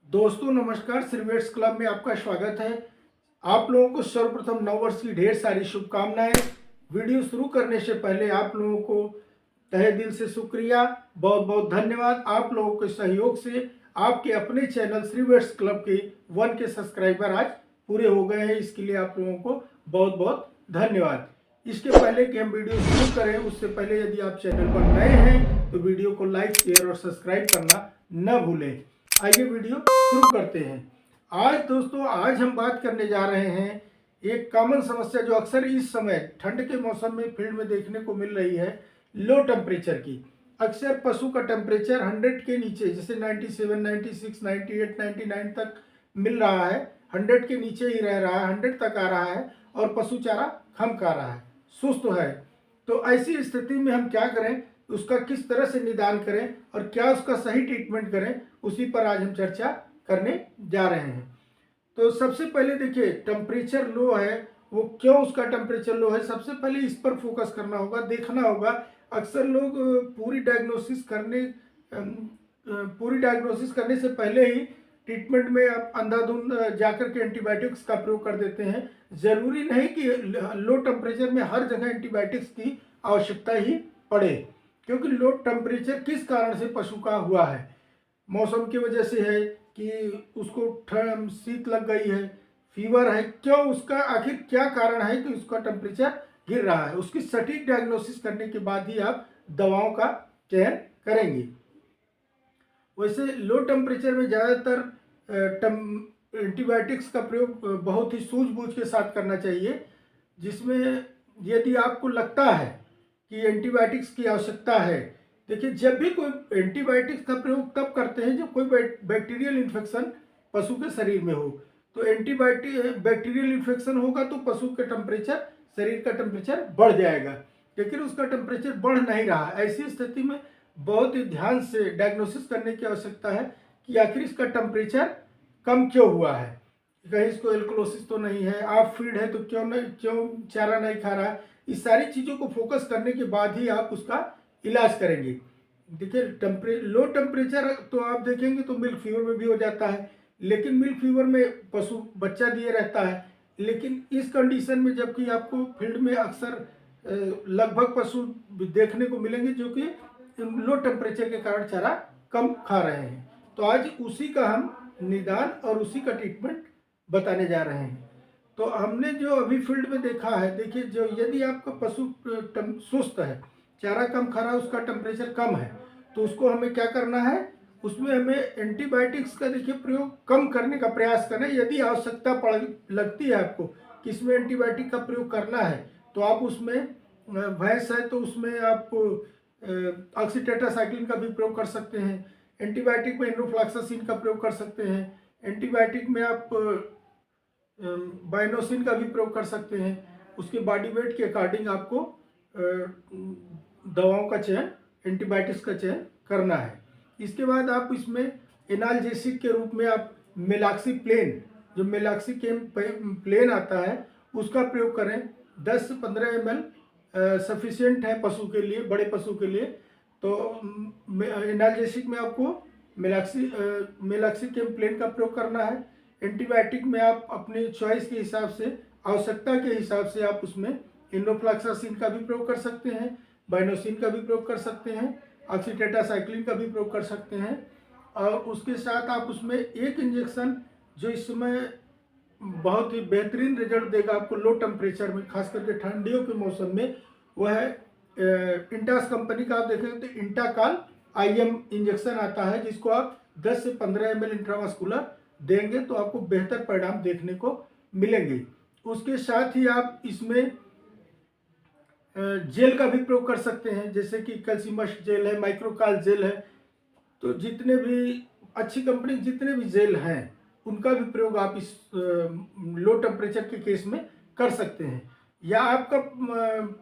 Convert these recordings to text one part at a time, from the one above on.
दोस्तों नमस्कार, श्रीवेट्स क्लब में आपका स्वागत है। आप लोगों को सर्वप्रथम नववर्ष की ढेर सारी शुभकामनाएं। वीडियो शुरू करने से पहले आप लोगों को तहे दिल से शुक्रिया, बहुत बहुत धन्यवाद। आप लोगों के सहयोग से आपके अपने चैनल श्रीवेट्स क्लब के 1 के सब्सक्राइबर आज पूरे हो गए हैं। इसके लिए आप लोगों को बहुत बहुत धन्यवाद। इसके पहले कि हम वीडियो शुरू करें, उससे पहले यदि आप चैनल पर नए हैं तो वीडियो को लाइक, शेयर और सब्सक्राइब करना न भूलें। आइए वीडियो शुरू करते हैं। आज हम बात करने जा रहे हैं एक कॉमन समस्या जो अक्सर इस समय ठंड के मौसम में फील्ड में देखने को मिल रही है, लो टेम्परेचर की। अक्सर पशु का टेम्परेचर 100 के नीचे, जैसे 97, 96, 98, 99 तक मिल रहा है, 100 के नीचे ही रह रहा है, 100 तक आ रहा है और पशु चारा कम खा रहा है, सुस्त है। तो ऐसी स्थिति में हम क्या करें, उसका किस तरह से निदान करें और क्या उसका सही ट्रीटमेंट करें, उसी पर आज हम चर्चा करने जा रहे हैं। तो सबसे पहले देखिए, टेम्परेचर लो है, वो क्यों उसका टेम्परेचर लो है, सबसे पहले इस पर फोकस करना होगा, देखना होगा। अक्सर लोग पूरी डायग्नोसिस करने से पहले ही ट्रीटमेंट में आप अंधाधुंध जाकर के एंटीबायोटिक्स का प्रयोग कर देते हैं। ज़रूरी नहीं कि लो टेम्परेचर में हर जगह एंटीबायोटिक्स की आवश्यकता ही पड़े, क्योंकि लो टेम्परेचर किस कारण से पशु का हुआ है, मौसम की वजह से है कि उसको ठंड शीत लग गई है, फीवर है, क्यों उसका आखिर क्या कारण है कि उसका टेम्परेचर गिर रहा है, उसकी सटीक डायग्नोसिस करने के बाद ही आप दवाओं का चयन करेंगे। वैसे लो टेम्परेचर में ज़्यादातर एंटीबायोटिक्स का प्रयोग बहुत ही सूझबूझ के साथ करना चाहिए, जिसमें यदि आपको लगता है कि एंटीबायोटिक्स की आवश्यकता है। देखिए, जब भी कोई एंटीबायोटिक्स का प्रयोग तब करते हैं जब कोई बैक्टीरियल इन्फेक्शन पशु के शरीर में हो। तो बैक्टीरियल इन्फेक्शन होगा तो पशु का टेम्परेचर, शरीर का टेम्परेचर बढ़ जाएगा, लेकिन उसका टेम्परेचर बढ़ नहीं रहा। ऐसी स्थिति में बहुत ही ध्यान से डायग्नोसिस करने की आवश्यकता है कि आखिर इसका टेम्परेचर कम क्यों हुआ है, कहीं इसको एल्कोलोसिस तो नहीं है, ऑफ फीड है तो क्यों चारा नहीं खा रहा है। इस सारी चीज़ों को फोकस करने के बाद ही आप उसका इलाज करेंगे। देखिए, लो टेम्परेचर तो आप देखेंगे तो मिल्क फीवर में भी हो जाता है, लेकिन मिल्क फीवर में पशु बच्चा दिए रहता है। लेकिन इस कंडीशन में जबकि आपको फील्ड में अक्सर लगभग पशु देखने को मिलेंगे जो कि लो टेम्परेचर के कारण चारा कम खा रहे हैं। तो आज उसी का हम निदान और उसी का ट्रीटमेंट बताने जा रहे हैं। तो हमने जो अभी फील्ड में देखा है, देखिए, जो यदि आपका पशु सुस्त है, चारा कम खा रहा है, उसका टेम्परेचर कम है, तो उसको हमें क्या करना है, उसमें हमें एंटीबायोटिक्स का देखिए प्रयोग कम करने का प्रयास करना है। यदि आवश्यकता पड़ लगती है आपको कि इसमें एंटीबायोटिक का प्रयोग करना है, तो आप उसमें भैंस है तो उसमें आप ऑक्सीटेट्रासाइक्लिन का भी प्रयोग कर सकते हैं। एंटीबायोटिक में एनोफ्लॉक्सासिन का प्रयोग कर सकते हैं। एंटीबायोटिक में आप बाइनोसिन का भी प्रयोग कर सकते हैं। उसके बॉडी वेट के अकॉर्डिंग आपको दवाओं का चयन, एंटीबायोटिक्स का चयन करना है। इसके बाद आप इसमें एनाल्जेसिक के रूप में आप मेलाक्सीप्लेन, जो मेलाक्सीकेम प्लेन आता है, उसका प्रयोग करें। 10 से 15 ml सफिशिएंट है पशु के लिए, बड़े पशु के लिए। तो एनाल्जेसिक में आपको मेलाक्सीकेम प्लेन का प्रयोग करना है। एंटीबायोटिक में आप अपनी चॉइस के हिसाब से, आवश्यकता के हिसाब से आप उसमें एनोफ्लॉक्सासिन का भी प्रयोग कर सकते हैं, बाइनोसिन का भी प्रयोग कर सकते हैं, ऑक्सीटेट्रासाइक्लिन का भी प्रयोग कर सकते हैं। और उसके साथ आप उसमें एक इंजेक्शन जो इस समय बहुत ही बेहतरीन रिजल्ट देगा आपको लो टेम्परेचर में, खास करके ठंडियों के मौसम में, वह है इंटास कंपनी का। आप देखेंगे तो इंटाकाल IM इंजेक्शन आता है, जिसको आप 10 से 15 ml इंट्रामस्कुलर देंगे तो आपको बेहतर परिणाम देखने को मिलेंगे। उसके साथ ही आप इसमें जेल का भी प्रयोग कर सकते हैं, जैसे कि कैल्सिमस जेल है, माइक्रोकाल जेल है। तो जितने भी अच्छी कंपनी जितने भी जेल हैं, उनका भी प्रयोग आप इस लो टेम्परेचर के केस में कर सकते हैं। या आपका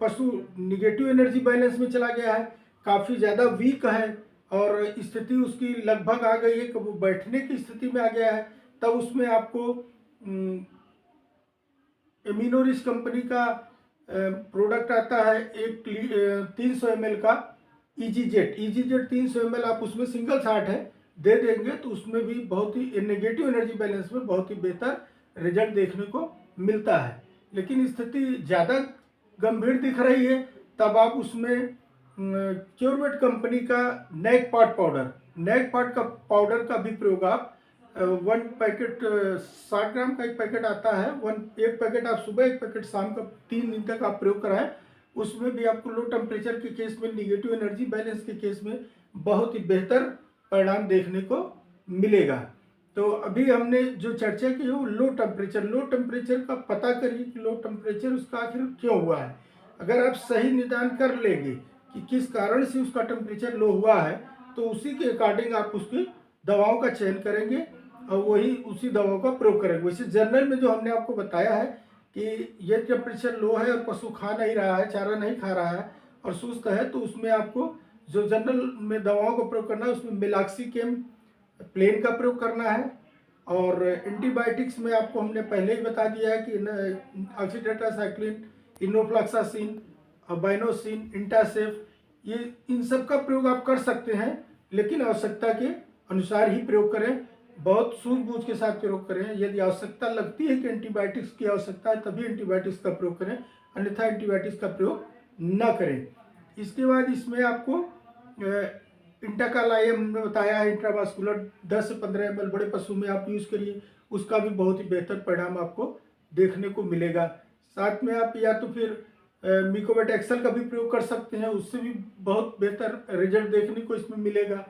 पशु निगेटिव एनर्जी बैलेंस में चला गया है, काफ़ी ज़्यादा वीक है और स्थिति उसकी लगभग आ गई है कि वो बैठने की स्थिति में आ गया है, तब उसमें आपको एमिनोरिच कंपनी का प्रोडक्ट आता है, एक 300 ml का ईजी जेट 300 ml, आप उसमें सिंगल शाट है, दे देंगे तो उसमें भी बहुत ही नेगेटिव एनर्जी बैलेंस में बहुत ही बेहतर रिजल्ट देखने को मिलता है। लेकिन स्थिति ज़्यादा गंभीर दिख रही है तब आप उसमें क्योरवेट कंपनी का नेक पार्ट का पाउडर का भी प्रयोग आप 1 पैकेट 60 ग्राम का एक पैकेट आता है, एक पैकेट आप सुबह, एक पैकेट शाम का 3 दिन तक आप प्रयोग कराएं। उसमें भी आपको लो टेम्परेचर के केस में, नेगेटिव एनर्जी बैलेंस के केस में बहुत ही बेहतर परिणाम देखने को मिलेगा। तो अभी हमने जो चर्चा की है वो लो टेम्परेचर का पता करिए कि लो टेम्परेचर उसका आखिर क्यों हुआ है। अगर आप सही निदान कर लेंगे कि किस कारण से उसका टेम्परेचर लो हुआ है तो उसी के अकॉर्डिंग आप उसकी दवाओं का चयन करेंगे और वही उसी दवाओं का प्रयोग करेंगे। वैसे जनरल में जो हमने आपको बताया है कि ये टेम्परेचर लो है और पशु खा नहीं रहा है, चारा नहीं खा रहा है और सुस्त है, तो उसमें आपको जो जनरल में दवाओं का प्रयोग करना है उसमें मेलाक्सिकेम प्लेन का प्रयोग करना है। और एंटीबायोटिक्स में आपको हमने पहले ही बता दिया है कि ऑक्सीटेट्रासाइक्लिन, इनोफ्लॉक्सासिन, अबाइनोसिन, इंटासेफ, ये इन सब का प्रयोग आप कर सकते हैं, लेकिन आवश्यकता के अनुसार ही प्रयोग करें, बहुत सूझबूझ के साथ प्रयोग करें। यदि आवश्यकता लगती है कि एंटीबायोटिक्स की आवश्यकता है तभी एंटीबायोटिक्स का प्रयोग करें, अन्यथा एंटीबायोटिक्स का प्रयोग न करें। इसके बाद इसमें आपको इंटाकालाइम हमने बताया है, इंट्रावास्कुलर 10 से 15 ml बड़े पशु में आप यूज़ करिए, उसका भी बहुत ही बेहतर परिणाम आपको देखने को मिलेगा। साथ में आप या तो फिर मिकोवेट एक्सेल का भी प्रयोग कर सकते हैं, उससे भी बहुत बेहतर रिजल्ट देखने को इसमें मिलेगा।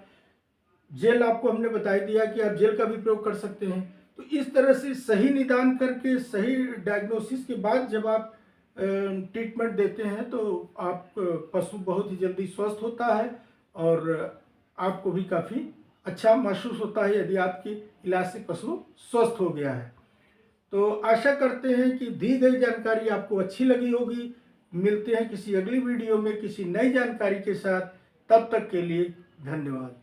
जेल आपको हमने बता दिया कि आप जेल का भी प्रयोग कर सकते हैं। तो इस तरह से सही निदान करके सही डायग्नोसिस के बाद जब आप ट्रीटमेंट देते हैं तो आप पशु बहुत ही जल्दी स्वस्थ होता है और आपको भी काफ़ी अच्छा महसूस होता है यदि आपके इलाज से पशु स्वस्थ हो गया है। तो आशा करते हैं कि दी गई जानकारी आपको अच्छी लगी होगी। मिलते हैं किसी अगली वीडियो में किसी नई जानकारी के साथ, तब तक के लिए धन्यवाद।